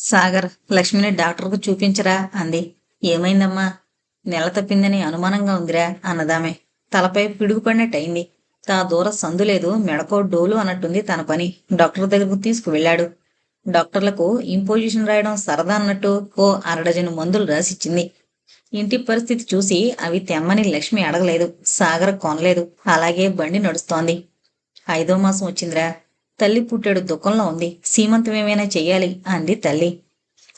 సాగర్, లక్ష్మిని డాక్టర్కు చూపించరా అంది. ఏమైందమ్మా? నెల తప్పిందని అనుమానంగా ఉందిరా అన్నదామె. తలపై పిడుగుపడినట్టయింది. తా దూర సందులేదు, మెడకో డోలు అన్నట్టుంది తన పని. డాక్టర్ దగ్గరకు తీసుకువెళ్ళాడు. డాక్టర్లకు ఇంపోజిషన్ రాయడం సరదా అన్నట్టు ఓ అరడజను మందులు రాసిచ్చింది. ఇంటి పరిస్థితి చూసి అవి తెమ్మని లక్ష్మి అడగలేదు. సాగర్ కొనలేదు. అలాగే బండి నడుస్తోంది. 5వ మాసం వచ్చిందిరా. తల్లి పుట్టాడు దుఃఖంలో ఉంది. సీమంతం ఏమైనా చెయ్యాలి అంది తల్లి.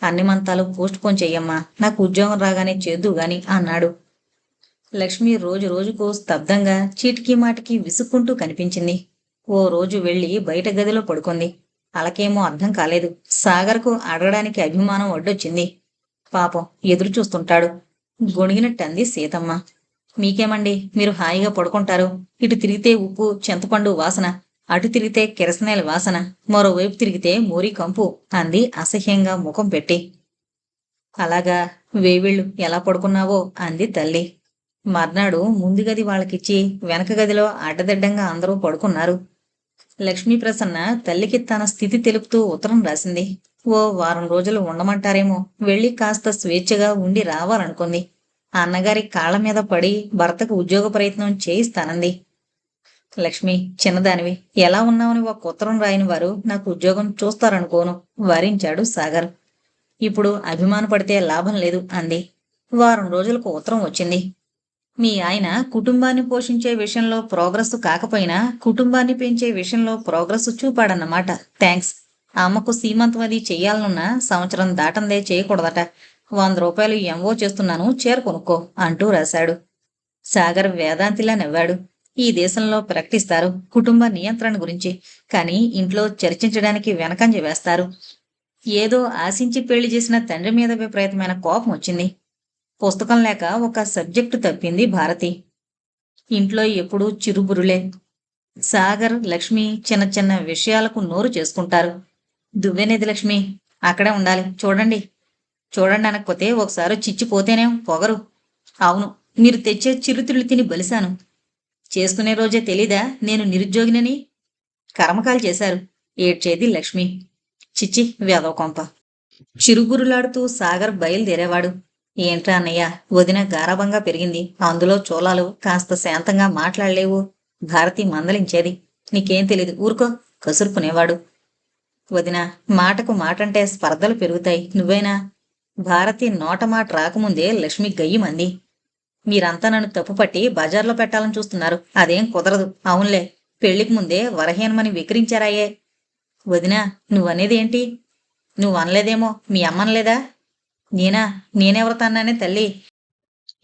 అన్ని మంతాలు పోస్ట్ పోన్ చెయ్యమ్మా, నాకు ఉద్యోగం రాగానే చేద్దు గాని అన్నాడు. లక్ష్మి రోజు రోజుకు స్తబ్దంగా చీటికి మాటికి విసుక్కుంటూ కనిపించింది. ఓ రోజు వెళ్లి బయట గదిలో పడుకుంది. అలకేమో అర్థం కాలేదు. సాగర్కు అడగడానికి అభిమానం అడ్డొచ్చింది. పాపం ఎదురు చూస్తుంటాడు. గొణిగినట్టంది సీతమ్మ. మీకేమండి, మీరు హాయిగా పడుకుంటారు. ఇటు తిరిగితే ఉప్పు చింతపండు వాసన, అటు తిరిగితే కిరసనాయిల వాసన, మరోవైపు తిరిగితే మోరీ కంపు అంది అసహ్యంగా ముఖం పెట్టి. అలాగా, వేవిళ్ళు ఎలా పడుకున్నావో అంది తల్లి. మర్నాడు ముందు గది వాళ్ళకిచ్చి వెనక గదిలో అడ్డదిడ్డంగా అందరూ పడుకున్నారు. లక్ష్మీప్రసన్న తల్లికి తన స్థితి తెలుపుతూ ఉత్తరం రాసింది. ఓ వారం రోజులు ఉండమంటారేమో, వెళ్ళి కాస్త స్వేచ్ఛగా ఉండి రావాలనుకుంది. అన్నగారి కాళ్ల మీద పడి భర్తకు ఉద్యోగ ప్రయత్నం చేయిస్తానంది. లక్ష్మి, చిన్నదానివి, ఎలా ఉన్నావని ఒక ఉత్తరం రాయని వారు నాకు ఉద్యోగం చూస్తారనుకోను వారించాడు సాగర్. ఇప్పుడు అభిమానపడితే లాభం లేదు అంది. వారం రోజులకు ఉత్తరం వచ్చింది. మీ ఆయన కుటుంబాన్ని పోషించే విషయంలో ప్రోగ్రెస్ కాకపోయినా కుటుంబాన్ని పెంచే విషయంలో ప్రోగ్రెస్ చూపాడన్నమాట. థ్యాంక్స్. అమ్మకు సీమంతం అది చెయ్యాలనున్నా సంవత్సరం దాటందే చేయకూడదట. 100 రూపాయలు ఎంవో చేస్తున్నాను, చేరుకొనుక్కో అంటూ రాశాడు. సాగర్ వేదాంతిలా నవ్వాడు. ఈ దేశంలో ప్రకటిస్తారు కుటుంబ నియంత్రణ గురించి, కానీ ఇంట్లో చర్చించడానికి వెనకంజ వేస్తారు. ఏదో ఆశించి పెళ్లి చేసిన తండ్రి మీద విపరీతమైన కోపం వచ్చింది. పుస్తకం లేక ఒక సబ్జెక్టు తప్పింది భారతి. ఇంట్లో ఎప్పుడూ చిరుబురులే. సాగర్, లక్ష్మి చిన్న చిన్న విషయాలకు నోరు చేసుకుంటారు. దువ్వెనేది లక్ష్మి, అక్కడే ఉండాలి, చూడండి. చూడండి అనకపోతే ఒకసారి చిచ్చిపోతేనేం పొగరు. అవును, మీరు తెచ్చే చిరుతిళ్ళు తిని బలిశాను. చేసుకునే రోజే తెలీదా నేను నిరుద్యోగినని? కర్మకాలు చేశారు ఏడ్చేది లక్ష్మి. చిచ్చి వేదవ కొంప. చిరుగురులాడుతూ సాగర్ బయలుదేరేవాడు. ఏంట్రా అన్నయ్య, వదిన గారాబంగా పెరిగింది, అందులో చోళాలు, కాస్త శాంతంగా మాట్లాడలేవు భారతి మందలించేది. నీకేం తెలీదు, ఊరుకో కసురుకునేవాడు. వదిన, మాటకు మాటంటే స్పర్ధలు పెరుగుతాయి, నువ్వేనా? భారతి నోట మాట రాకముందే లక్ష్మి గయ్యమంది. మీరంతా నన్ను తప్పుపట్టి బజార్లో పెట్టాలని చూస్తున్నారు, అదేం కుదరదు. అవునులే, పెళ్లికి ముందే వరహీనమని వికరించారాయే. వదినా, నువ్వనేదేంటి? నువ్వనలేదేమో, మీ అమ్మనలేదా? నేనెవరితన్నానే తల్లి?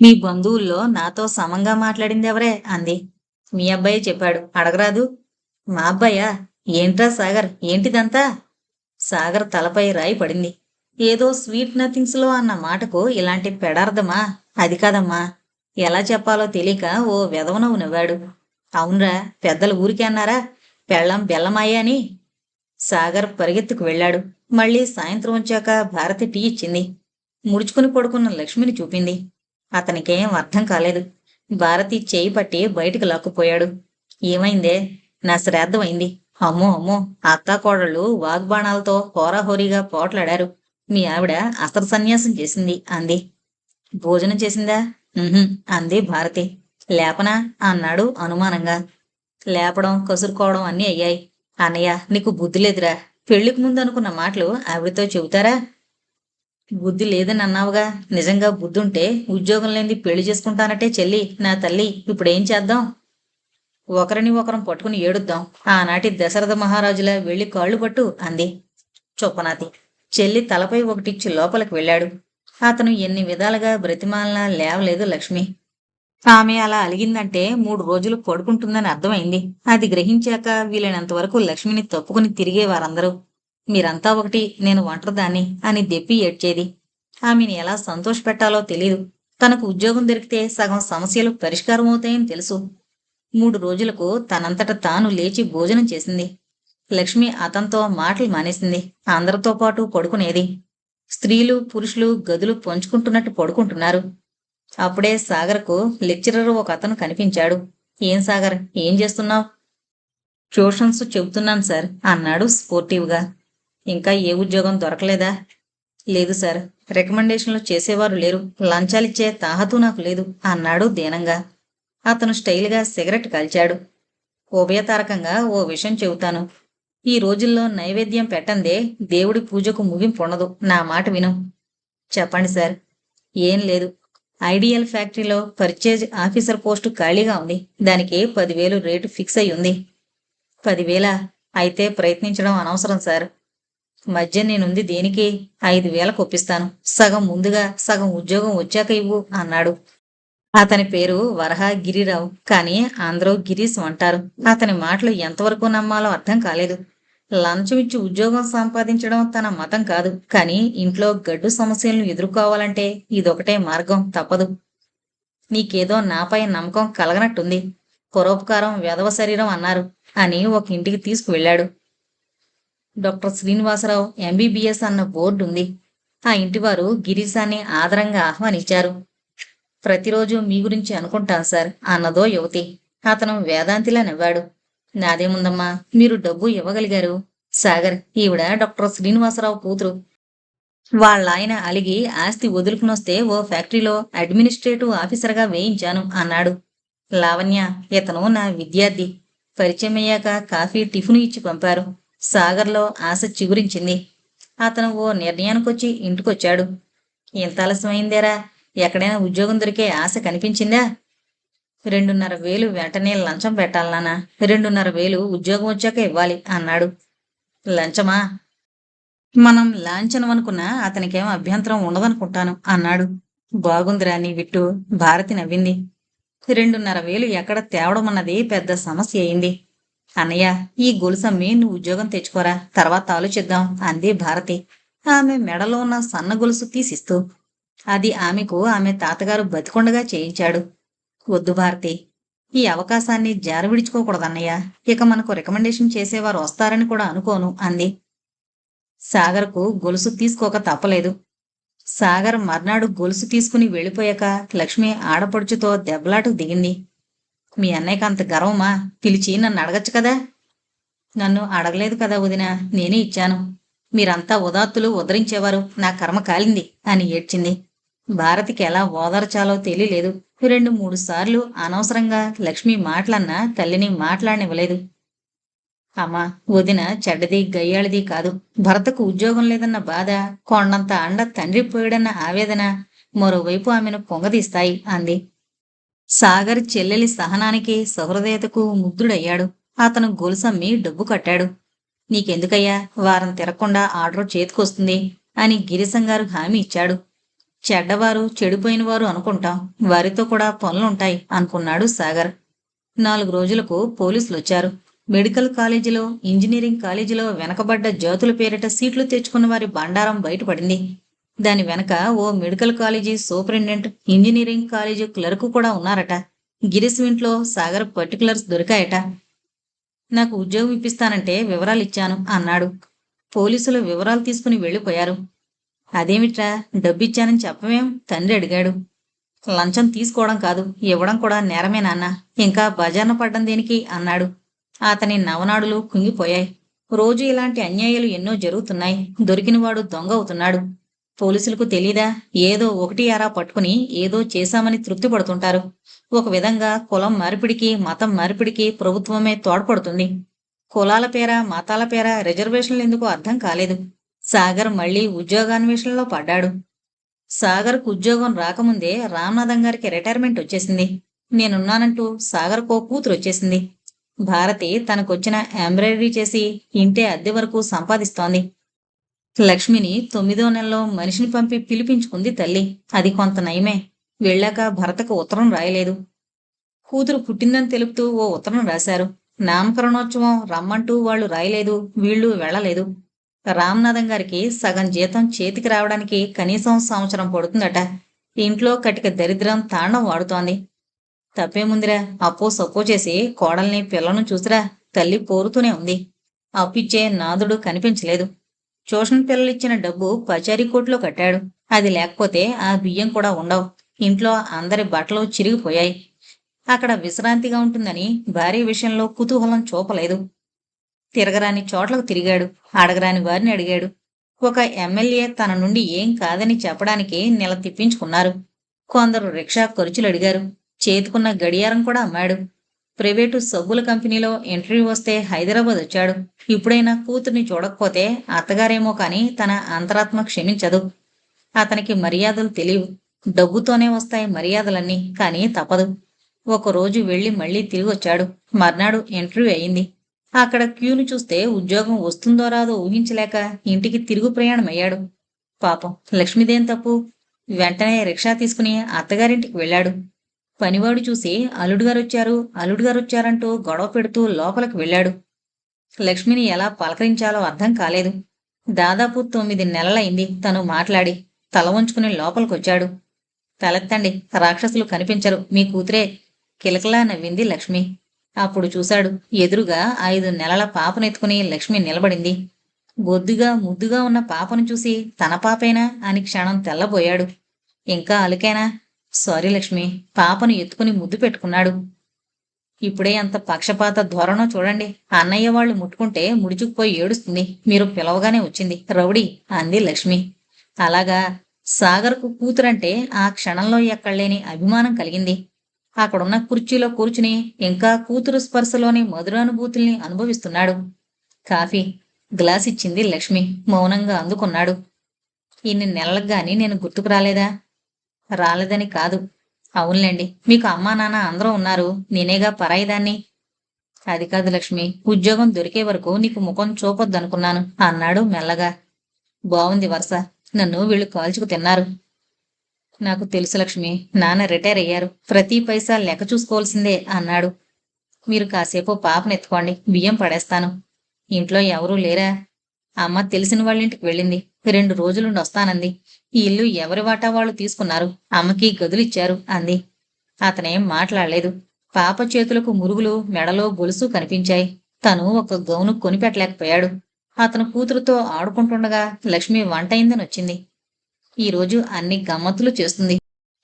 మీ బంధువుల్లో నాతో సమంగా మాట్లాడిందెవరే అంది. మీ అబ్బాయి చెప్పాడు, అడగరాదు? మా అబ్బాయా? ఏంట్రా సాగర్, ఏంటిదంతా? సాగర్ తలపై రాయి పడింది. ఏదో స్వీట్ నథింగ్స్ లో అన్న మాటకు ఇలాంటి పెడార్థమా? అది కాదమ్మా. ఎలా చెప్పాలో తెలియక ఓ వెధవనవ్వు నవ్వాడు. అవునరా, పెద్దలు ఊరికే అన్నారా, పెళ్ళం బెల్లమాయ అని? సాగర్ పరిగెత్తుకు వెళ్ళాడు. మళ్ళీ సాయంత్రం వచ్చాక భారతి టీ ఇచ్చింది. ముడుచుకుని పడుకున్న లక్ష్మిని చూపింది. అతనికేం అర్థం కాలేదు. భారతి చేయి పట్టి బయటికి లాక్కుపోయాడు. ఏమైందే? నా శ్రాద్ధమైంది. అమ్మో అమ్మో, అత్తాకోడళ్ళు వాగ్బాణాలతో హోరాహోరీగా పోట్లాడారు. మీ ఆవిడ అస్త్ర సన్యాసం చేసింది అంది. భోజనం చేసిందా? అంది భారతి. లేపనా అన్నాడు అనుమానంగా. లేపడం, కసురుకోవడం అన్నీ అయ్యాయి. అన్నయ్య, నీకు బుద్ధి లేదురా. పెళ్లికి ముందు అనుకున్న మాటలు ఆవిడతో చెబుతారా? బుద్ధి లేదని అన్నావుగా. నిజంగా బుద్ధుంటే ఉద్యోగం లేని పెళ్లి చేసుకుంటానట్టే చెల్లి, నా తల్లి. ఇప్పుడేం చేద్దాం? ఒకరిని ఒకరం పట్టుకుని ఏడుద్దాం. ఆనాటి దశరథ మహారాజులా వెళ్లి కాళ్ళు పట్టు అంది. చొప్పనాతి. చెల్లి తలపై ఒకటిచ్చి లోపలికి వెళ్ళాడు. అతను ఎన్ని విధాలుగా బ్రతిమాలనా లేవలేదు లక్ష్మి. ఆమె అలా అలిగిందంటే 3 రోజులు పడుకుంటుందని అర్థమైంది. అది గ్రహించాక వీలైనంతవరకు లక్ష్మిని తప్పుకుని తిరిగేవారందరూ. మీరంతా ఒకటి, నేను ఒంటరిదాన్ని అని దెప్పి ఏడ్చేది. ఆమెను ఎలా సంతోషపెట్టాలో తెలీదు. తనకు ఉద్యోగం దొరికితే సగం సమస్యలు పరిష్కారమవుతాయని తెలుసు. 3 రోజులకు తనంతట తాను లేచి భోజనం చేసింది. లక్ష్మి అతనితో మాటలు మానేసింది. అందరితో పాటు పడుకునేది. స్త్రీలు పురుషులు గదులు పంచుకుంటున్నట్టు పడుకుంటున్నారు. అప్పుడే సాగర్కు లెక్చరర్ ఒక అతను కనిపించాడు. ఏం సాగర్, ఏం చేస్తున్నావు? ట్యూషన్స్ చెబుతున్నాను సార్ అన్నాడు స్పోర్టివ్గా. ఇంకా ఏ ఉద్యోగం దొరకలేదా? లేదు సార్, రికమెండేషన్లు చేసేవారు లేరు, లంచాలిచ్చే తాహతూ నాకు లేదు అన్నాడు దీనంగా. అతను స్టైల్గా సిగరెట్ కాల్చాడు. ఉభయతారకంగా ఓ విషయం చెబుతాను. ఈ రోజుల్లో నైవేద్యం పెట్టందే దేవుడి పూజకు ముగింపుండదు. నా మాట విను. చెప్పండి సార్. ఏం లేదు. ఐడియల్ ఫ్యాక్టరీలో పర్చేజ్ ఆఫీసర్ పోస్టు ఖాళీగా ఉంది. దానికి 10,000 రేటు ఫిక్స్ అయి ఉంది. 10,000? అయితే ప్రయత్నించడం అనవసరం సార్. మధ్య నేనుంది దేనికి? 5,000 ఒప్పిస్తాను. సగం ముందుగా, సగం ఉద్యోగం వచ్చాక ఇవ్వు అన్నాడు. అతని పేరు వరహా గిరిరావు, కానీ అందరూ గిరీశ్ అంటారు. అతని మాటలు ఎంతవరకు నమ్మాలో అర్థం కాలేదు. లంచం ఇచ్చి ఉద్యోగం సంపాదించడం తన మతం కాదు, కానీ ఇంట్లో గడ్డు సమస్యలను ఎదుర్కోవాలంటే ఇదొకటే మార్గం, తప్పదు. నీకేదో నాపై నమ్మకం కలగనట్టుంది. పరోపకారం వెధవ శరీరం అన్నారు అని ఒక ఇంటికి తీసుకువెళ్ళాడు. డాక్టర్ శ్రీనివాసరావు ఎంబీబీఎస్ అన్న బోర్డు ఉంది. ఆ ఇంటివారు గిరీశాన్ని ఆదరంగా ఆహ్వానించారు. ప్రతిరోజు మీ గురించి అనుకుంటాను సార్ అన్నదో యువతి. అతను వేదాంతిలా నవ్వాడు. నాదేముందమ్మా, మీరు డబ్బు ఇవ్వగలిగారు. సాగర్, ఈవిడ డాక్టర్ శ్రీనివాసరావు కూతురు. వాళ్ళాయన అలిగి ఆస్తి వదులుకునొస్తే ఓ ఫ్యాక్టరీలో అడ్మినిస్ట్రేటివ్ ఆఫీసర్గా వేయించాను అన్నాడు. లావణ్య, ఇతను నా విద్యార్థి. పరిచయమయ్యాక కాఫీ టిఫిన్ ఇచ్చి పంపారు. సాగర్లో ఆశ చిగురించింది. అతను ఓ నిర్ణయానికొచ్చి ఇంటికొచ్చాడు. ఇంత ఆలస్యమైందేరా, ఎక్కడైనా ఉద్యోగం దొరికే ఆశ కనిపించిందా? 2,500 వెంటనే లంచం పెట్టాలి నాన్న. 2,500 ఉద్యోగం వచ్చాక ఇవ్వాలి అన్నాడు. లంచమా? మనం లాంఛనం అనుకున్నా అతనికేం అభ్యంతరం ఉండదనుకుంటాను అన్నాడు. బాగుందిరా నీ విట్టు. భారతి నవ్వింది. 2,500 ఎక్కడ తేవడమన్నది పెద్ద సమస్య అయింది. అన్నయ్య, ఈ గొలుసమ్మి నువ్వు ఉద్యోగం తెచ్చుకోరా, తర్వాత ఆలోచిద్దాం అంది భారతి ఆమె మెడలో ఉన్న సన్న గొలుసు తీసిస్తూ. అది ఆమెకు ఆమె తాతగారు బతికొండగా చేయించాడు. వద్దు భారతి, ఈ అవకాశాన్ని జారవిడుచుకోకూడదన్నయ్య. ఇక మనకు రికమెండేషన్ చేసేవారు వస్తారని కూడా అనుకోను అంది. సాగర్కు గొలుసు తీసుకోక తప్పలేదు. సాగర్ మర్నాడు గొలుసు తీసుకుని వెళ్ళిపోయాక లక్ష్మి ఆడపడుచుతో దెబ్బలాటకు దిగింది. మీ అన్నయ్యకి అంత గర్వమా? పిలిచి నన్ను అడగచ్చు కదా. నన్ను అడగలేదు కదా వదిన, నేనే ఇచ్చాను. మీరంతా ఉదాత్తులు ఉద్ధరించేవారు, నా కర్మ కాలింది అని ఏడ్చింది. భారతికి ఎలా ఓదార్చాలో తెలియలేదు. 2-3 సార్లు అనవసరంగా లక్ష్మి మాటలన్నా తల్లిని మాట్లాడనివ్వలేదు. అమ్మా, వదిన చెడ్డది గయ్యాళిది కాదు. భర్తకు ఉద్యోగం లేదన్న బాధ, కొండంత అండ తండ్రి పోయాడన్న ఆవేదన మరోవైపు ఆమెను పొంగదీస్తాయి అంది. సాగర్ చెల్లెలి సహనానికి, సహృదయతకు ముగ్ధుడయ్యాడు. అతను గొలుసమ్మి డబ్బు కట్టాడు. నీకెందుకయ్యా, వారం తిరగకుండా ఆర్డర్ చేతికొస్తుంది అని గిరిశంగారు హామీ ఇచ్చాడు. చెడ్డవారు, చెడిపోయినవారు అనుకుంటాం, వారితో కూడా పనులుంటాయి అనుకున్నాడు సాగర్. 4 రోజులకు పోలీసులొచ్చారు. మెడికల్ కాలేజీలో, ఇంజనీరింగ్ కాలేజీలో వెనకబడ్డ జాతుల పేరిట సీట్లు తెచ్చుకున్న వారి బండారం బయటపడింది. దాని వెనక ఓ medical college superintendent, engineering college clerk కూడా ఉన్నారట. గిరీశ్ ఇంట్లో సాగర్ పర్టికులర్స్ దొరికాయట. నాకు ఉద్యోగం ఇప్పిస్తానంటే వివరాలు ఇచ్చాను అన్నాడు. పోలీసులు వివరాలు తీసుకుని వెళ్ళిపోయారు. అదేమిట్రా, డబ్బిచ్చానని చెప్పవేం? తండ్రి అడిగాడు. లంచం తీసుకోవడం కాదు, ఇవ్వడం కూడా నేరమే నాన్న. ఇంకా బజార్న పడ్డం దేనికి అన్నాడు. అతని నవనాడులు కుంగిపోయాయి. రోజు ఇలాంటి అన్యాయాలు ఎన్నో జరుగుతున్నాయి. దొరికినవాడు దొంగ అవుతున్నాడు. పోలీసులకు తెలీదా? ఏదో ఒకటి అరా పట్టుకుని ఏదో చేశామని తృప్తి పడుతుంటారు. ఒక విధంగా కులం మార్పిడికి, మతం మార్పిడికి ప్రభుత్వమే తోడ్పడుతుంది. కులాల పేర, మతాల పేర రిజర్వేషన్లు ఎందుకో అర్థం కాలేదు. సాగర్ మళ్లీ ఉద్యోగాన్వేషణలో పడ్డాడు. సాగర్కు ఉద్యోగం రాకముందే రామ్నాథం గారికి రిటైర్మెంట్ వచ్చేసింది. నేనున్నానంటూ సాగర్కో కూతురు వచ్చేసింది. భారతి తనకొచ్చిన ఎంబ్రాయిడరీ చేసి ఇంటే అద్దె వరకు సంపాదిస్తోంది. లక్ష్మిని 9వ నెలలో మనిషిని పంపి పిలిపించుకుంది తల్లి. అది కొంత నయమే. వెళ్ళాక భర్తకు ఉత్తరం రాయలేదు. కూతురు పుట్టిందని తెలుపుతూ ఓ ఉత్తరం రాశారు. నామకరణోత్సవం రమ్మంటూ వాళ్ళు రాయలేదు, వీళ్ళు వెళ్లలేదు. రామ్నాథం గారికి సగం జీతం చేతికి రావడానికి కనీసం సంవత్సరం పడుతుందట. ఇంట్లో కటిక దరిద్రం తాండం వాడుతోంది. తప్పేముందిరా, అప్పో సప్పో చేసి కోడల్ని పిల్లను చూసిరా. తల్లి పోరుతూనే ఉంది. అప్పిచ్చే నాదుడు కనిపించలేదు. ట్యూషన్ పిల్లలిచ్చిన డబ్బు పచారీ కోట్లో కట్టాడు. అది లేకపోతే ఆ బియ్యం కూడా ఉండవు. ఇంట్లో అందరి బట్టలు చిరిగిపోయాయి. అక్కడ విశ్రాంతిగా ఉంటుందని భార్య విషయంలో కుతూహలం చూపలేదు. తిరగరాని చోట్లకు తిరిగాడు. అడగరాని వారిని అడిగాడు. ఒక ఎమ్మెల్యే తన నుండి ఏం కాదని చెప్పడానికి నెల తిప్పించుకున్నారు. కొందరు రిక్షా ఖర్చులు అడిగారు. చేతికున్న గడియారం కూడా అమ్మాడు. ప్రైవేటు సబ్బుల కంపెనీలో ఇంటర్వ్యూ వస్తే హైదరాబాద్ వచ్చాడు. ఇప్పుడైనా కూతుర్ని చూడకపోతే అత్తగారేమో కాని తన అంతరాత్మ క్షమించదు. అతనికి మర్యాదలు తెలియవు. డబ్బుతోనే వస్తాయి మర్యాదలన్నీ, కానీ తప్పదు. ఒకరోజు వెళ్లి మళ్లీ తిరిగొచ్చాడు. మర్నాడు ఇంటర్వ్యూ అయింది. అక్కడ క్యూను చూస్తే ఉద్యోగం వస్తుందో రాదో ఊహించలేక ఇంటికి తిరుగు ప్రయాణమయ్యాడు. పాపం లక్ష్మిదేం తప్పు? వెంటనే రిక్షా తీసుకుని అత్తగారింటికి వెళ్ళాడు. పనివాడు చూసి అల్లుడుగారొచ్చారంటూ గొడవ పెడుతూ లోపలికి వెళ్ళాడు. లక్ష్మిని ఎలా పలకరించాలో అర్థం కాలేదు. దాదాపు 9 నెలలైంది తను మాట్లాడి. తల వంచుకుని లోపలికొచ్చాడు. తలెత్తండి, రాక్షసులు కనిపించరు, మీ కూతురే, కిలకిలా నవ్వింది లక్ష్మి. అప్పుడు చూశాడు, ఎదురుగా 5 నెలల పాపనెత్తుకుని లక్ష్మి నిలబడింది. బొద్దుగా ముద్దుగా ఉన్న పాపను చూసి తన పాపేనా అని క్షణం తెల్లబోయాడు. ఇంకా అలుకేనా? సారీ లక్ష్మి. పాపను ఎత్తుకుని ముద్దు పెట్టుకున్నాడు. ఇప్పుడే అంత పక్షపాత ధోరణో చూడండి. అన్నయ్య వాళ్ళు ముట్టుకుంటే ముడుచుకుపోయి ఏడుస్తుంది. మీరు పిలవగానే వచ్చింది రౌడీ అంది లక్ష్మి. అలాగా? సాగర్కు కూతురంటే ఆ క్షణంలో ఎక్కడలేని అభిమానం కలిగింది. అక్కడున్న కుర్చీలో కూర్చుని ఇంకా కూతురు స్పర్శలోని మధురానుభూతుల్ని అనుభవిస్తున్నాడు. కాఫీ గ్లాస్ ఇచ్చింది లక్ష్మి. మౌనంగా అందుకున్నాడు. ఇన్ని నెలలకు గాని నేను గుర్తుకు రాలేదా? రాలేదని కాదు. అవునులేండి, మీకు అమ్మా నాన్న అందరూ ఉన్నారు. నేనేగా పరాయిదాన్ని. అది కాదు లక్ష్మి, ఉద్యోగం దొరికే వరకు నీకు ముఖం చూపొద్దనుకున్నాను అన్నాడు మెల్లగా. బావుంది వరుస. నన్ను వీళ్ళు కాల్చుకు తిన్నారు. నాకు తెలుసు లక్ష్మి. నాన్న రిటైర్ అయ్యారు. ప్రతి పైసా లెక్క చూసుకోవాల్సిందే అన్నాడు. మీరు కాసేపు పాపనెత్తుకోండి, బియ్యం పడేస్తాను. ఇంట్లో ఎవరూ లేరా? అమ్మ తెలిసిన వాళ్ళింటికి వెళ్ళింది. 2 రోజులుండి వస్తానంది. ఈ ఇల్లు ఎవరి వాటా వాళ్ళు తీసుకున్నారు. అమ్మకి గదులిచ్చారు అంది. అతనేం మాట్లాడలేదు. పాప చేతులకు మురుగులు, మెడలో గొలుసు కనిపించాయి. తను ఒక గౌను కొనిపెట్టలేకపోయాడు. అతను కూతురుతో ఆడుకుంటుండగా లక్ష్మి వంటయిందని వచ్చింది. ఈరోజు అన్ని గమ్మత్తులు చేస్తుంది.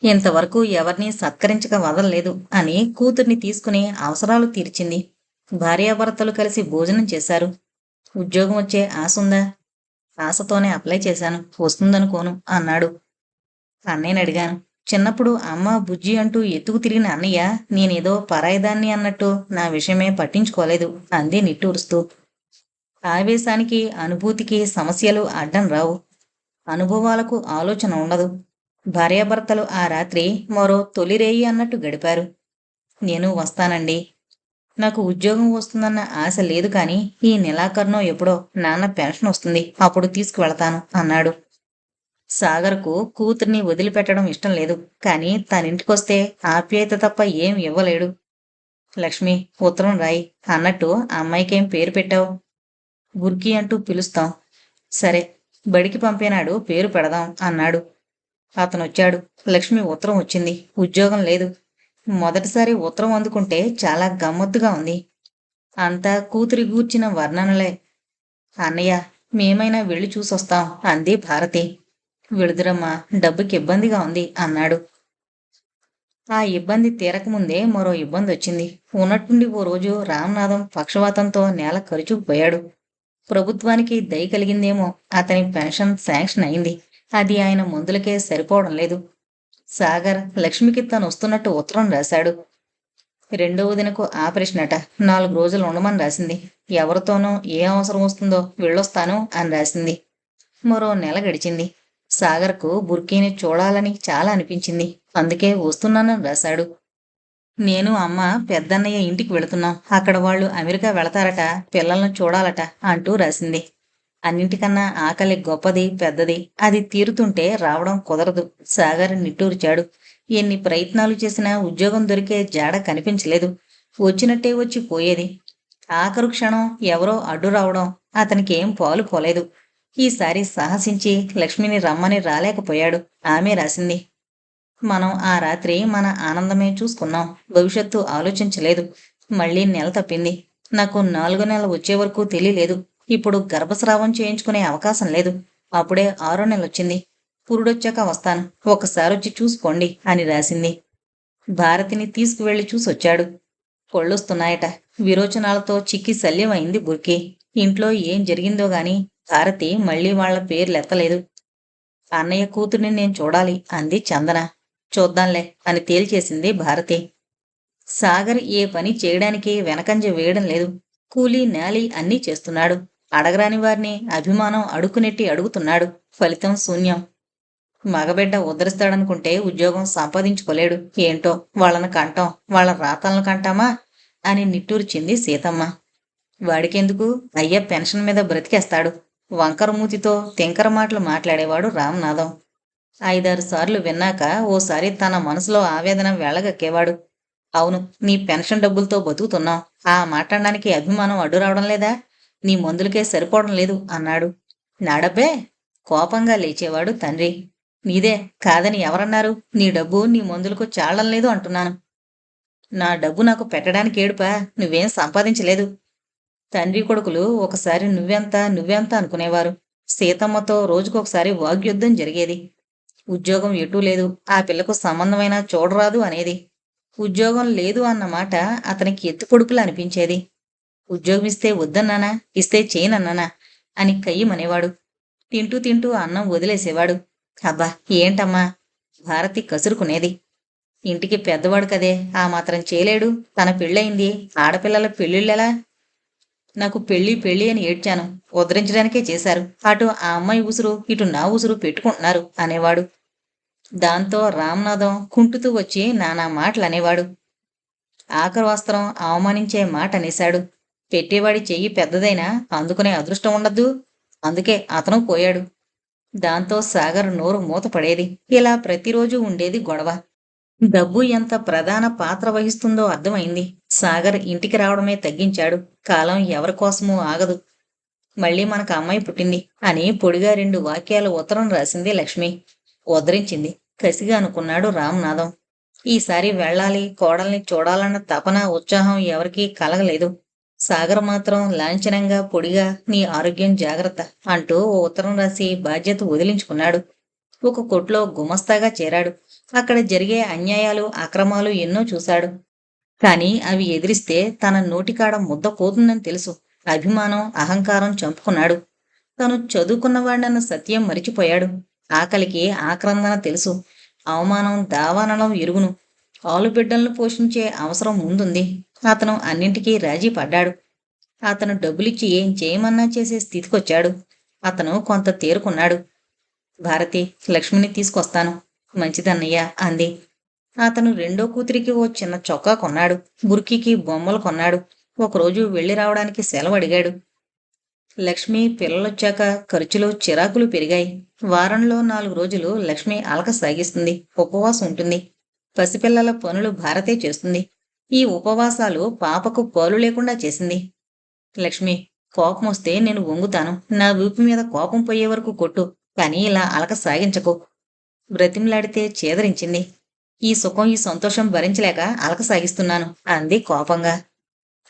ఇంతవరకు ఎవరినీ సత్కరించక వదలలేదు అని కూతుర్ని తీసుకుని అవసరాలు తీర్చింది. భార్యాభర్తలు కలిసి భోజనం చేశారు. ఉద్యోగం వచ్చే ఆశుందా? ఆశతోనే అప్లై చేశాను, వస్తుందనుకోను అన్నాడు. అన్నయ్యని అడిగాను. చిన్నప్పుడు అమ్మ బుజ్జి అంటూ ఎత్తుకు తిరిగిన అన్నయ్య నేనేదో పరాయిదాన్ని అన్నట్టు నా విషయమే పట్టించుకోలేదు అంది నిట్టూరుస్తూ. ఆవేశానికి అనుభూతికి సమస్యలు అడ్డం రావు. అనుభవాలకు ఆలోచన ఉండదు. భార్యాభర్తలు ఆ రాత్రి మరో తొలిరేయి అన్నట్టు గడిపారు. నేను వస్తానండి. నాకు ఉద్యోగం వస్తుందన్న ఆశ లేదు కానీ ఈ నెలాఖరునో ఎప్పుడో నాన్న పెన్షన్ వస్తుంది, అప్పుడు తీసుకువెళతాను అన్నాడు. సాగర్కు కూతుర్ని వదిలిపెట్టడం ఇష్టం లేదు, కానీ తనింటికొస్తే ఆప్యాయత తప్ప ఏం ఇవ్వలేడు. లక్ష్మి, ఉత్తరం రాయి. అన్నట్టు అమ్మాయికేం పేరు పెట్టావు? బుర్కి అంటూ పిలుస్తాం. సరే, బడికి పంపేనాడు పేరు పెడదాం అన్నాడు. అతనొచ్చాడు. లక్ష్మి ఉత్తరం వచ్చింది. ఉద్యోగం లేదు. మొదటిసారి ఉత్తరం అందుకుంటే చాలా గమ్మత్తుగా ఉంది. అంతా కూతురి గూర్చిన వర్ణనలే. అన్నయ్య, మేమైనా వెళ్ళి చూసొస్తాం అంది భారతి. వెళుదురమ్మా, డబ్బుకి ఇబ్బందిగా ఉంది అన్నాడు. ఆ ఇబ్బంది తీరకముందే మరో ఇబ్బంది వచ్చింది. ఉన్నట్టుండి ఓ రోజు రామనాథం పక్షవాతంతో నేల కరుచుకుపోయాడు. ప్రభుత్వానికి దయ కలిగిందేమో అతని పెన్షన్ శాంక్షన్ అయింది. అది ఆయన మందులకే సరిపోవడం లేదు. సాగర్ లక్ష్మికి తను వస్తున్నట్టు ఉత్తరం రాశాడు. 2వ దినకు ఆపరేషన్ అట. 4 రోజులు ఉండమని రాసింది. ఎవరితోనో ఏ అవసరం వస్తుందో వెళ్ళొస్తాను అని రాసింది. మరో నెల గడిచింది. సాగర్కు బుర్కీని చూడాలని చాలా అనిపించింది. అందుకే వస్తున్నానని రాశాడు. నేను అమ్మ పెద్దన్నయ్య ఇంటికి వెళుతున్నాం. అక్కడ వాళ్ళు అమెరికా వెళతారట, పిల్లలను చూడాలట అంటూ రాసింది. అన్నింటికన్నా ఆకలి గొప్పది, పెద్దది. అది తీరుతుంటే రావడం కుదరదు. సాగర్ నిట్టూర్చాడు. ఎన్ని ప్రయత్నాలు చేసినా ఉద్యోగం దొరికే జాడ కనిపించలేదు. వచ్చినట్టే వచ్చి పోయేది. ఆఖరు క్షణం ఎవరో అడ్డు రావడం అతనికి ఏం పాలు పోలేదు. ఈసారి సాహసించి లక్ష్మిని రమ్మని రాలేకపోయాడు. ఆమె రాసింది. మనం ఆ రాత్రి మన ఆనందమే చూసుకున్నాం. భవిష్యత్తు ఆలోచించలేదు. మళ్ళీ నెల తప్పింది. నాకు 4 నెలలు వచ్చే వరకు తెలియలేదు. ఇప్పుడు గర్భస్రావం చేయించుకునే అవకాశం లేదు. అప్పుడే 6వ నెల వచ్చింది. పురుడొచ్చాక వస్తాను, ఒకసారొచ్చి చూసుకోండి అని రాసింది. భారతిని తీసుకువెళ్లి చూసొచ్చాడు. కొళ్ళొస్తున్నాయట. విరోచనాలతో చిక్కి శల్యమైంది బుర్కి. ఇంట్లో ఏం జరిగిందో గాని భారతి మళ్ళీ వాళ్ల పేర్లెత్తలేదు. అన్నయ్య కూతుర్ని నేను చూడాలి అంది చందన. చూద్దాంలే అని తేల్చేసింది భారతి. సాగర్ ఏ పని చేయడానికి వెనకంజ వేయడం లేదు. కూలీ నేలి అన్నీ చేస్తున్నాడు. అడగరాని వారిని అభిమానం అడుక్కునెట్టి అడుగుతున్నాడు. ఫలితం శూన్యం. మగబిడ్డ ఉద్ధరిస్తాడనుకుంటే ఉద్యోగం సంపాదించుకోలేడు. ఏంటో వాళ్ళని కంటాం, వాళ్ళ రాతలను కంటామా అని నిట్టూర్చింది సీతమ్మ. వాడికెందుకు, అయ్య పెన్షన్ మీద బ్రతికేస్తాడు. వంకర మూతితో తింకర మాటలు మాట్లాడేవాడు రామనాథం. 5-6 సార్లు విన్నాక ఓసారి తన మనసులో ఆవేదన వెళ్ళగక్కేవాడు. అవును, నీ పెన్షన్ డబ్బులతో బతుకుతున్నాం. ఆ మాట్లాడడానికి అభిమానం అడ్డు రావడం లేదా? నీ మందులకే సరిపోవడం లేదు అన్నాడు. నా డబ్బే? కోపంగా లేచేవాడు తండ్రి. నీదే కాదని ఎవరన్నారు? నీ డబ్బు నీ మందులకు చాలడం లేదు అంటున్నాను. నా డబ్బు నాకు పెట్టడానికి ఏడుపా? నువ్వేం సంపాదించలేదు. తండ్రి కొడుకులు ఒకసారి నువ్వెంత అనుకునేవారు. సీతమ్మతో రోజుకొకసారి వాగ్యుద్ధం జరిగేది. ఉద్యోగం ఎటూ లేదు, ఆ పిల్లకు సంబంధమైనా చూడరాదు అనేది. ఉద్యోగం లేదు అన్న మాట అతనికి ఎత్తుపొడుపులు అనిపించేది. ఉద్యోగం ఇస్తే వద్దన్నానా, ఇస్తే చేయనన్నానా అని కయ్యమనేవాడు. తింటూ తింటూ అన్నం వదిలేసేవాడు. అబ్బా ఏంటమ్మా, భారతి కసురుకునేది. ఇంటికి పెద్దవాడు కదే, ఆ మాత్రం చేయలేడు. తన పెళ్ళయింది, ఆడపిల్లల పెళ్ళిళ్ళెలా? నాకు పెళ్ళి అని ఏడ్చాను. ఉద్ధరించడానికే చేశారు. అటు ఆ అమ్మాయి ఉసురు, ఇటు నా ఉసురు పెట్టుకుంటున్నారు అనేవాడు. దాంతో రామనాథం కుంటుతూ వచ్చి నానా మాటలు అనేవాడు. ఆఖరు వస్త్రం అవమానించే మాట అనేశాడు. పెట్టేవాడి చెయ్యి పెద్దదైనా అందుకునే అదృష్టం ఉండద్దు. అందుకే అతను పోయాడు. దాంతో సాగర్ నోరు మూతపడేది. ఇలా ప్రతిరోజు ఉండేది గొడవ. డబ్బు ఎంత ప్రధాన పాత్ర వహిస్తుందో అర్థమైంది. సాగర్ ఇంటికి రావడమే తగ్గించాడు. కాలం ఎవరికోసమూ ఆగదు. మళ్ళీ మనకు అమ్మాయి పుట్టింది అని పొడిగా 2 వాక్యాల ఉత్తరం రాసింది లక్ష్మి. ఉద్ధరించింది కసిగా అనుకున్నాడు రామనాథం. ఈసారి వెళ్ళాలి, కోడల్ని చూడాలన్న తపన, ఉత్సాహం ఎవరికీ కలగలేదు. సాగర్ మాత్రం లాంఛనంగా పొడిగా నీ ఆరోగ్యం జాగ్రత్త అంటూ ఓ ఉత్తరం రాసి బాధ్యత వదిలించుకున్నాడు. ఒక కొట్లో గుమస్తాగా చేరాడు. అక్కడ జరిగే అన్యాయాలు, అక్రమాలు ఎన్నో చూశాడు. కాని అవి ఎదిరిస్తే తన నోటికాడ ముద్ద పోతుందని తెలుసు. అభిమానం, అహంకారం చంపుకున్నాడు. తను చదువుకున్నవాడినన్న సత్యం మరిచిపోయాడు. ఆకలికి ఆక్రందన తెలుసు. అవమానం, దావానలం ఎరుగును. ఆలుబిడ్డలను పోషించే అవసరం ముందుంది. అతను అన్నింటికీ రాజీ పడ్డాడు. అతను డబ్బులిచ్చి ఏం చేయమన్నా చేసే స్థితికొచ్చాడు. అతను కొంత తేరుకున్నాడు. భారతి, లక్ష్మిని తీసుకొస్తాను. మంచిదన్నయ్య అంది. అతను రెండో కూతురికి ఓ చిన్న చొక్కా కొన్నాడు. బుర్కీకి బొమ్మలు కొన్నాడు. ఒకరోజు వెళ్లి రావడానికి సెలవు అడిగాడు. లక్ష్మి పిల్లలొచ్చాక ఖర్చులు, చిరాకులు పెరిగాయి. వారంలో 4 రోజులు లక్ష్మి అలక సాగిస్తుంది. ఉపవాసం ఉంటుంది. పసిపిల్లల పనులు భారతే చేస్తుంది. ఈ ఉపవాసాలు పాపకు పాలు లేకుండా చేసింది. లక్ష్మి, కోపం వస్తే నేను వంగుతాను. నా వీపు మీద కోపం పోయే వరకు కొట్టు, కానీ ఇలా అలక సాగించకు. బ్రతిమలాడితే చేదరించింది. ఈ సుఖం, ఈ సంతోషం భరించలేక అలక సాగిస్తున్నాను అంది కోపంగా.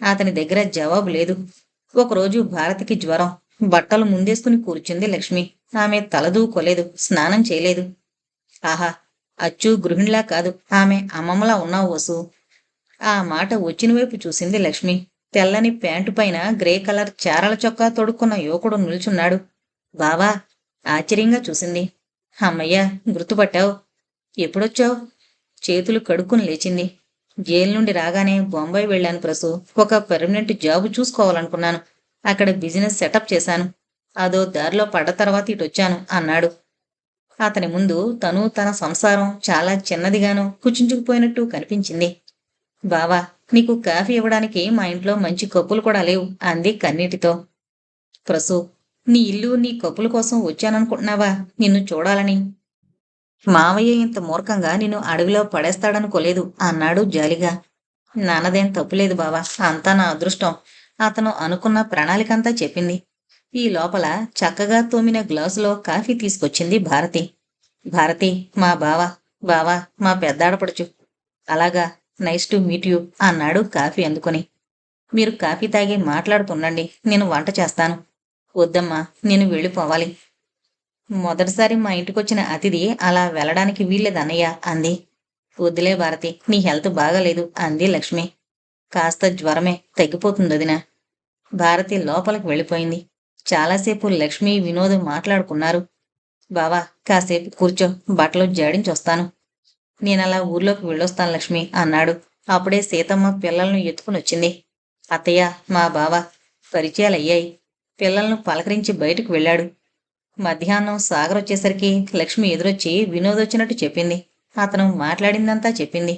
అతని దగ్గర జవాబు లేదు. ఒకరోజు భారతికి జ్వరం. బట్టలు ముందేసుకుని కూర్చుంది లక్ష్మి. ఆమె తలదూకోలేదు, స్నానం చేయలేదు. ఆహా, అచ్చు గృహిణిలా కాదు, ఆమె అమ్మమ్మలా ఉన్నావు వసు. ఆ మాట వచ్చిన వైపు చూసింది లక్ష్మి. తెల్లని ప్యాంటు పైన గ్రే కలర్ చారల చొక్కా తొడుక్కున్న యువకుడు నిల్చున్నాడు. బావా, ఆశ్చర్యంగా చూసింది. అమ్మయ్యా, గుర్తుపట్టావు. ఎప్పుడొచ్చావు? చేతులు కడుక్కుని లేచింది. జైలు నుండి రాగానే బొంబాయి వెళ్ళాను ప్రసు. ఒక పర్మనెంట్ జాబు చూసుకోవాలనుకున్నాను. అక్కడ బిజినెస్ సెటప్ చేశాను. అదో దారిలో పడ్డ తర్వాత ఇటొచ్చాను అన్నాడు. అతని ముందు తను, తన సంసారం చాలా చిన్నదిగాను, కుచించుకుపోయినట్టు కనిపించింది. బావా, నీకు కాఫీ ఇవ్వడానికి మా ఇంట్లో మంచి కప్పులు కూడా లేవు అంది కన్నీటితో. ప్రసు, నీ ఇల్లు, నీ కప్పుల కోసం వచ్చాననుకుంటున్నావా? నిన్ను చూడాలని. మావయ్య ఇంత మూర్ఖంగా నిన్ను అడవిలో పడేస్తాడనుకోలేదు అన్నాడు జాలిగా. నాన్నదేం తప్పులేదు బావా, అంతా నా అదృష్టం. అతను అనుకున్న ప్రణాళికంతా చెప్పింది. ఈ లోపల చక్కగా తోమిన గ్లాసులో కాఫీ తీసుకొచ్చింది భారతి. భారతి, మా బావా మా పెద్దాడపడుచు. అలాగా, నైస్ టు మీట్ యూ అన్నాడు కాఫీ అందుకొని. మీరు కాఫీ తాగి మాట్లాడుతుండండి, నేను వంట చేస్తాను. వద్దమ్మా, నేను వెళ్ళిపోవాలి. మొదటిసారి మా ఇంటికొచ్చిన అతిథి అలా వెళ్ళడానికి వీల్లేదన్నయ్య అంది. వద్దులే భారతి, నీ హెల్త్ బాగాలేదు అంది లక్ష్మి. కాస్త జ్వరమే, తగ్గిపోతుందదినా. భారతి లోపలికి వెళ్ళిపోయింది. చాలాసేపు లక్ష్మి వినోద్ మాట్లాడుకున్నారు. బావా, కాసేపు కూర్చో, బట్టలు జాడించొస్తాను. నేనలా ఊర్లోకి వెళ్ళొస్తాను లక్ష్మి అన్నాడు. అప్పుడే సీతమ్మ పిల్లలను ఎత్తుకునొచ్చింది. అత్తయ్య, మా బావ. పరిచయాలయ్యాయి. పిల్లలను పలకరించి బయటకు వెళ్ళాడు. మధ్యాహ్నం సాగర్ వచ్చేసరికి లక్ష్మి ఎదురొచ్చి వినోదొచ్చినట్టు చెప్పింది. అతను మాట్లాడిందంతా చెప్పింది.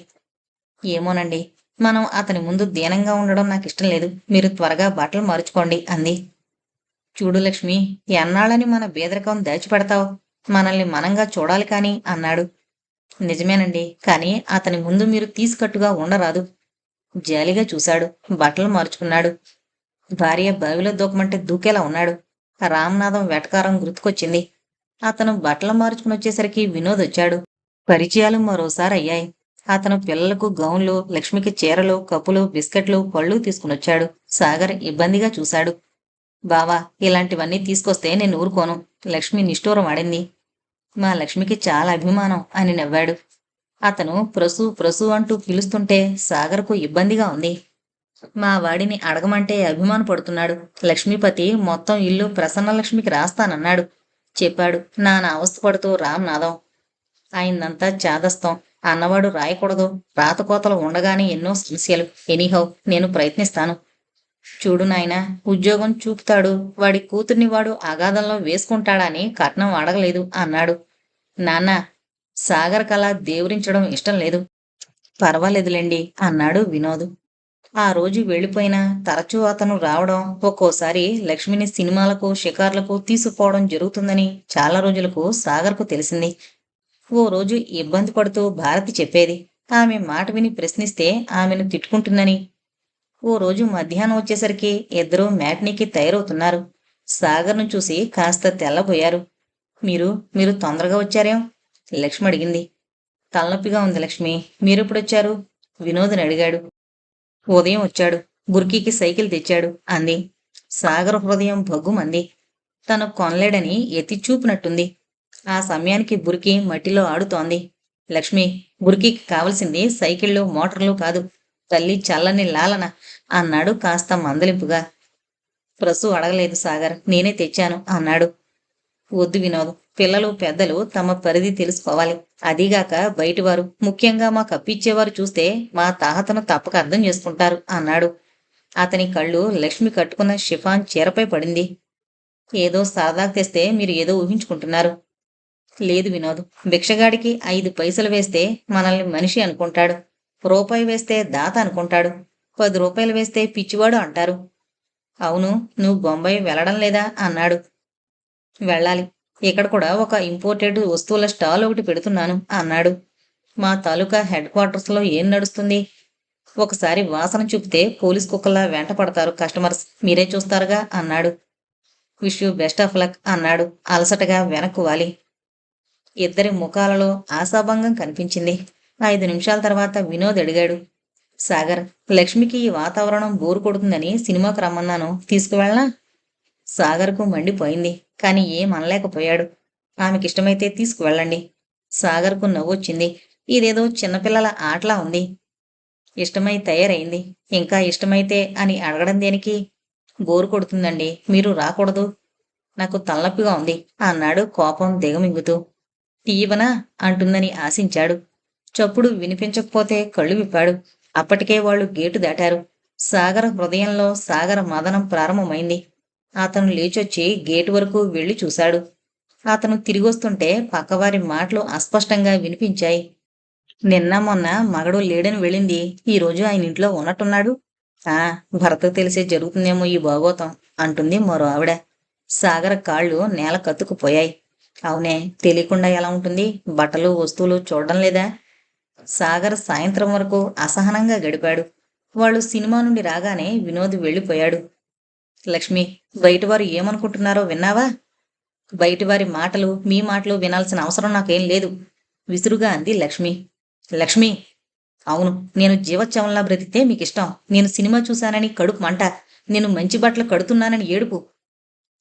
ఏమోనండి, మనం అతని ముందు దీనంగా ఉండడం నాకిష్టం లేదు. మీరు త్వరగా బట్టలు మార్చుకోండి అంది. చూడు లక్ష్మి, ఎన్నాళ్ళని మన బీదరికం దాచిపెడతావు? మనల్ని మనంగా చూడాలి కాని అన్నాడు. నిజమేనండి, కానీ అతని ముందు మీరు తీసుకట్టుగా ఉండరాదు. జాలిగా చూశాడు. బట్టలు మార్చుకున్నాడు. భార్య బావిలో దూకమంటే దూకేలా ఉన్నాడు. రామనాథం వెటకారం గుర్తుకొచ్చింది. అతను బట్టలు మార్చుకుని వచ్చేసరికి వినోద్ వచ్చాడు. పరిచయాలు మరోసారి అయ్యాయి. అతను పిల్లలకు గౌన్లు, లక్ష్మికి చీరలు, కప్పులు, బిస్కెట్లు, పళ్ళు తీసుకునొచ్చాడు. సాగర్ ఇబ్బందిగా చూశాడు. బావా, ఇలాంటివన్నీ తీసుకొస్తే నేను ఊరుకోను. లక్ష్మి నిష్ఠూరం ఆడింది. మా లక్ష్మికి చాలా అభిమానం అని నవ్వాడు. అతను ప్రసు ప్రసు అంటూ పిలుస్తుంటే సాగర్కు ఇబ్బందిగా ఉంది. మా వాడిని అడగమంటే అభిమానపడుతున్నాడు. లక్ష్మీపతి మొత్తం ఇల్లు ప్రసన్నలక్ష్మికి రాస్తానన్నాడు చెప్పాడు నానా అవస్థపడుతూ రామ్నాథం. ఆయనంతా చాదస్తం. అన్నవాడు రాయకూడదు. రాతకోతలు ఉండగానే ఎన్నో సమస్యలు. ఎనీహౌ, నేను ప్రయత్నిస్తాను. చూడు నాయనా, ఉద్యోగం చూపుతాడు. వాడి కూతుర్ని వాడు అగాధంలో వేసుకుంటాడని కట్నం అడగలేదు అన్నాడు. నాన్న, సాగర్ కళ దేవురించడం ఇష్టం లేదు. పర్వాలేదులేండి అన్నాడు వినోద్. ఆ రోజు వెళ్ళిపోయినా తరచూ అతను రావడం, ఒక్కోసారి లక్ష్మిని సినిమాలకు, షికార్లకు తీసుకుపోవడం జరుగుతుందని చాలా రోజులకు సాగర్కు తెలిసింది. ఓ రోజు ఇబ్బంది పడుతూ భారతి చెప్పేది. ఆమె మాట విని ప్రశ్నిస్తే ఆమెను తిట్టుకుంటుందని. ఓ రోజు మధ్యాహ్నం వచ్చేసరికి ఇద్దరూ మ్యాట్నీకి తయారవుతున్నారు. సాగర్ను చూసి కాస్త తెల్లబోయారు. మీరు మీరు తొందరగా వచ్చారేం? లక్ష్మి అడిగింది. తలనొప్పిగా ఉంది లక్ష్మి. మీరెప్పుడొచ్చారు? వినోద్ని అడిగాడు. ఉదయం వచ్చాడు. బుర్కీకి సైకిల్ తెచ్చాడు అంది. సాగర్ హృదయం భగ్గుమంది. తను కొనలేడని ఎత్తి చూపినట్టుంది. ఆ సమయానికి బుర్కీ మట్టిలో ఆడుతోంది. లక్ష్మి, బుర్కీకి కావలసింది సైకిళ్ళు, మోటార్లు కాదు, తల్లి చల్లని లాలన అన్నాడు కాస్త మందలింపుగా. ప్రసు అడగలేదు సాగర్, నేనే తెచ్చాను అన్నాడు. వద్దు వినోద్, పిల్లలు పెద్దలు తమ పరిధి తెలుసుకోవాలి. అదీగాక బయటివారు, ముఖ్యంగా మా కప్పిచ్చేవారు చూస్తే మా తాహతను తప్పక అర్థం చేసుకుంటారు అన్నాడు. అతని కళ్ళు లక్ష్మి కట్టుకున్న షిఫాన్ చీరపై పడింది. ఏదో సరదాకు తెస్తే మీరు ఏదో ఊహించుకుంటున్నారు. లేదు వినోద్, భిక్షగాడికి 5 పైసలు వేస్తే మనల్ని మనిషి అనుకుంటాడు. రూపాయి వేస్తే దాత అనుకుంటాడు. 10 రూపాయలు వేస్తే పిచ్చివాడు అంటారు. అవును, నువ్వు బొంబాయి వెళ్ళడం లేదా అన్నాడు. వెళ్ళాలి. ఇక్కడ కూడా ఒక ఇంపోర్టెడ్ వస్తువుల స్టాల్ ఒకటి పెడుతున్నాను అన్నాడు. మా తాలూకా హెడ్ క్వార్టర్స్లో ఏం నడుస్తుంది? ఒకసారి వాసన చూపితే పోలీస్ కుక్కల్లా వెంట పడతారు కస్టమర్స్. మీరే చూస్తారుగా అన్నాడు. Wish you best of luck అన్నాడు అలసటగా వెనక్కు వాలి. ఇద్దరి ముఖాలలో ఆశాభంగం కనిపించింది. 5 నిమిషాల తర్వాత వినోద్ అడిగాడు. సాగర్, లక్ష్మికి ఈ వాతావరణం బోరు కొడుతుందని సినిమాకు రమ్మన్నాను, తీసుకువెళ్ళనా? సాగర్కు మండిపోయింది. కాని ఏం అనలేకపోయాడు. ఆమెకిష్టమైతే తీసుకువెళ్ళండి. సాగర్కు నవ్వొచ్చింది. ఇదేదో చిన్నపిల్లల ఆటలా ఉంది. ఇష్టమై తయారైంది. ఇంకా ఇష్టమైతే అని అడగడం దేనికి? బోరు కొడుతుందండి, మీరు రాకూడదు. నాకు తలనొప్పిగా ఉంది అన్నాడు కోపం దిగమింగుతూ. టీవనా అంటుందని ఆశించాడు. చప్పుడు వినిపించకపోతే కళ్ళు విప్పాడు. అప్పటికే వాళ్ళు గేటు దాటారు. సాగర హృదయంలో సాగర మదనం ప్రారంభమైంది. అతను లేచొచ్చి గేటు వరకు వెళ్లి చూశాడు. అతను తిరిగొస్తుంటే పక్కవారి మాటలు అస్పష్టంగా వినిపించాయి. నిన్న మొన్న మగడు లేడని వెళ్ళింది, ఈరోజు ఆయన ఇంట్లో ఉన్నట్టున్నాడు. ఆ, భర్తకు తెలిసే జరుగుతుందేమో ఈ భాగోతం అంటుంది మరో ఆవిడ. సాగర కాళ్ళు నేల కత్తుకుపోయాయి. అవునే, తెలియకుండా ఎలా ఉంటుంది? బట్టలు, వస్తువులు చూడడం లేదా? సాగర్ సాయంత్రం వరకు అసహనంగా గడిపాడు. వాళ్ళు సినిమా నుండి రాగానే వినోద్ వెళ్ళిపోయాడు. లక్ష్మి, బయటివారు ఏమనుకుంటున్నారో విన్నావా? బయటివారి మాటలు, మీ మాటలు వినాల్సిన అవసరం నాకేం లేదు, విసురుగా అంది లక్ష్మి. లక్ష్మి, అవును, నేను జీవోత్సవంలా బ్రతికితే మీకిష్టం. నేను సినిమా చూశానని కడుపు మంట. నేను మంచి బట్టలు కడుతున్నానని ఏడుపు.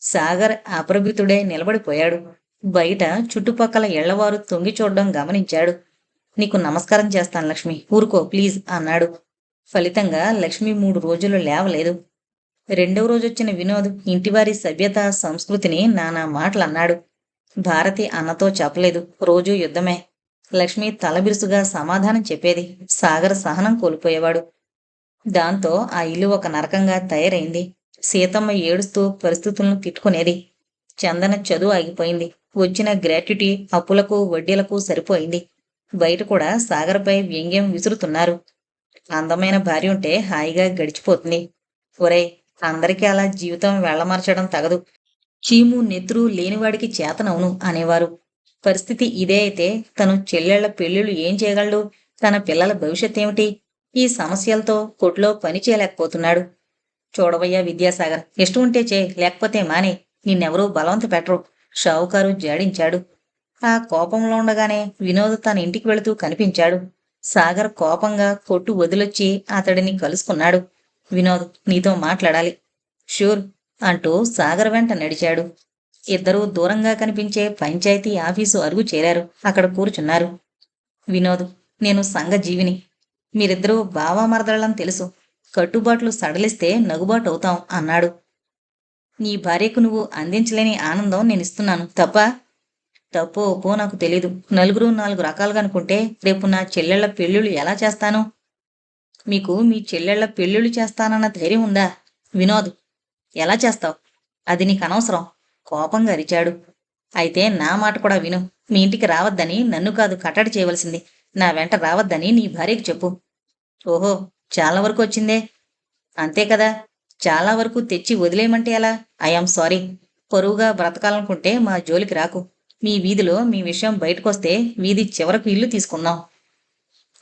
సాగర్ అప్రభితుడై నిలబడిపోయాడు. బయట చుట్టుపక్కల ఇళ్లవారు తొంగి చూడడం గమనించాడు. నీకు నమస్కారం చేస్తాను లక్ష్మి, ఊరుకో ప్లీజ్ అన్నాడు. ఫలితంగా లక్ష్మి 3 రోజులు లేవలేదు. రెండవ రోజొచ్చిన వినోద్ ఇంటివారి సభ్యత సంస్కృతిని నానా మాటలన్నాడు. భారతి అన్నతో చెప్పలేదు. రోజూ యుద్ధమే. లక్ష్మి తలబిరుసుగా సమాధానం చెప్పేది. సాగర్ సహనం కోల్పోయేవాడు. దాంతో ఆ ఇల్లు ఒక నరకంగా తయారైంది. సీతమ్మ ఏడుస్తూ పరిస్థితులను తిట్టుకునేది. చందన చదువు ఆగిపోయింది. వచ్చిన గ్రాట్యుటీ అప్పులకు వడ్డీలకు సరిపోయింది. బయట కూడా సాగర్పై వ్యంగ్యం విసురుతున్నారు. అందమైన భార్య ఉంటే హాయిగా గడిచిపోతుంది. ఒరేయ్, అందరికీ అలా జీవితం వెళ్లమార్చడం తగదు. చీము నెత్తురు లేనివాడికి చేతనవును అనేవారు. పరిస్థితి ఇదే అయితే తను చెల్లెళ్ల పెళ్లిళ్లు ఏం చేయగలడు? తన పిల్లల భవిష్యత్ ఏమిటి? ఈ సమస్యలతో కొట్లో పని చేయలేకపోతున్నాడు. చూడవయ్యా విద్యాసాగర్, ఇష్టం ఉంటే చే, లేకపోతే మానే. నిన్నెవరూ బలవంత పెట్టరు. షావుకారు జాడించాడు. ఆ కోపంలో ఉండగానే వినోద్ తన ఇంటికి వెళుతూ కనిపించాడు. సాగర్ కోపంగా కొట్టు వదిలొచ్చి అతడిని కలుసుకున్నాడు. వినోద్, నీతో మాట్లాడాలి. షూర్ అంటూ సాగర్ వెంట నడిచాడు. ఇద్దరూ దూరంగా కనిపించే పంచాయతీ ఆఫీసు అరుగు చేరారు. అక్కడ కూర్చున్నారు. వినోద్, నేను సంఘజీవిని. మీరిద్దరూ బావామరదళ్ళని తెలుసు. కట్టుబాట్లు సడలిస్తే నగుబాటు అవుతాం అన్నాడు. నీ భార్యకు నువ్వు అందించలేని ఆనందం నేనిస్తున్నాను తప్ప. తప్పో ఒప్పో నాకు తెలీదు. నలుగురు నాలుగు రకాలుగా అనుకుంటే రేపు నా చెల్లెళ్ల పెళ్ళిళ్ళు ఎలా చేస్తాను? మీకు మీ చెల్లెళ్ల పెళ్ళిళ్ళు చేస్తానన్న ధైర్యం ఉందా? వినోద్, ఎలా చేస్తావు? అది నీకు అనవసరం. కోపంగా అరిచాడు. అయితే నా మాట కూడా విను. మీ ఇంటికి రావద్దని నన్ను కాదు కట్టడి చేయవలసింది. నా వెంట రావద్దని నీ భార్యకు చెప్పు. ఓహో, చాలా వరకు వచ్చిందే. అంతే కదా. చాలా వరకు తెచ్చి వదిలేయమంటే ఎలా? I am sorry. పరువుగా బ్రతకాలనుకుంటే మా జోలికి రాకు. మీ వీధిలో మీ విషయం బయటకొస్తే వీధి చివరకు ఇల్లు తీసుకుందాం.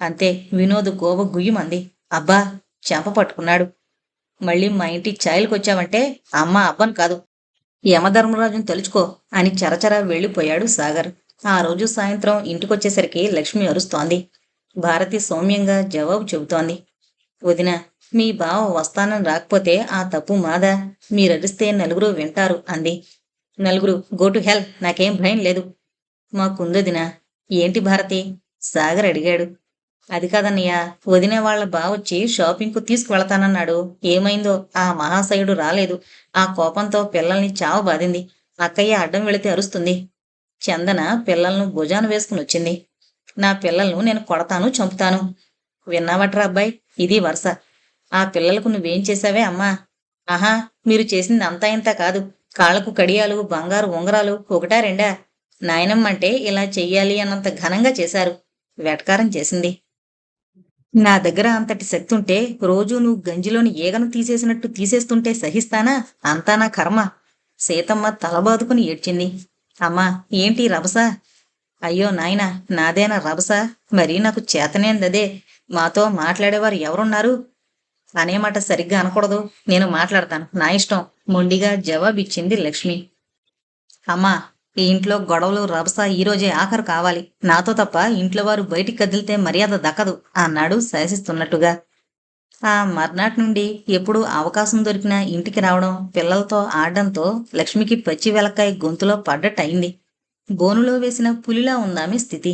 అంతే. వినోద్ గోవ గుయ్యమంది. అబ్బా, చెంప పట్టుకున్నాడు. మళ్ళీ మా ఇంటి ఛాయలకొచ్చావంటే అమ్మ అబ్బను కాదు, యమధర్మరాజును తలుచుకో అని చరచరా వెళ్ళిపోయాడు సాగర్. ఆ రోజు సాయంత్రం ఇంటికొచ్చేసరికి లక్ష్మి అరుస్తోంది. భారతి సౌమ్యంగా జవాబు చెబుతోంది. వదినా, మీ బావ వస్తానని రాకపోతే ఆ తప్పు మాదా? మీరరిస్తే నలుగురు వింటారు అంది. నలుగురు గో టు హెల్, నాకేం భయం లేదు. మాకుందొదినా. ఏంటి భారతి? సాగర్ అడిగాడు. అది కాదన్నయ్య, వదిన వాళ్ళ బావొచ్చి షాపింగ్కు తీసుకువెళతానన్నాడు. ఏమైందో? ఆ మహాశయుడు రాలేదు. ఆ కోపంతో పిల్లల్ని చావబాదింది. అక్కయ్య అడ్డం వెళితే అరుస్తుంది. చందన పిల్లలను భుజాన వేసుకుని వచ్చింది. నా పిల్లలను నేను కొడతాను, చంపుతాను. విన్నావట్రా అబ్బాయి, ఇది వరుస. ఆ పిల్లలకు నువ్వేం చేశావే అమ్మా? ఆహా, మీరు చేసింది అంతా ఇంత కాదు. కాళ్లకు కడియాలు, బంగారు ఉంగరాలు ఒకటా రెండా? నాయనమ్మంటే ఇలా చెయ్యాలి అన్నంత ఘనంగా చేశారు. వెటకారం చేసింది. నా దగ్గర అంతటి శక్తి ఉంటే రోజూ నువ్వు గంజిలోని ఈగను తీసేసినట్టు తీసేస్తుంటే సహిస్తానా? అంతా నా కర్మ. సీతమ్మ తలబాదుకుని ఏడ్చింది. అమ్మా, ఏంటి రభసా? అయ్యో నాయనా, నాదేనా రభసా? మరీ నాకు చేతనేందదే. మాతో మాట్లాడేవారు ఎవరున్నారు? అనే మాట సరిగ్గా అనకూడదు. నేను మాట్లాడతాను, నా ఇష్టం. మొండిగా జవాబిచ్చింది లక్ష్మి. అమ్మా, ఈ ఇంట్లో గొడవలు రభస ఈరోజే ఆఖరు కావాలి. నాతో తప్ప ఇంట్లో వారు బయటికి కదిలితే మర్యాద దక్కదు అన్నాడు శాసిస్తున్నట్టుగా. ఆ మర్నాటి నుండి ఎప్పుడు అవకాశం దొరికినా ఇంటికి రావడం, పిల్లలతో ఆడడంతో లక్ష్మికి పచ్చి వెలక్కాయ గొంతులో పడ్డట్టయింది. బోనులో వేసిన పులిలా ఉందామె స్థితి.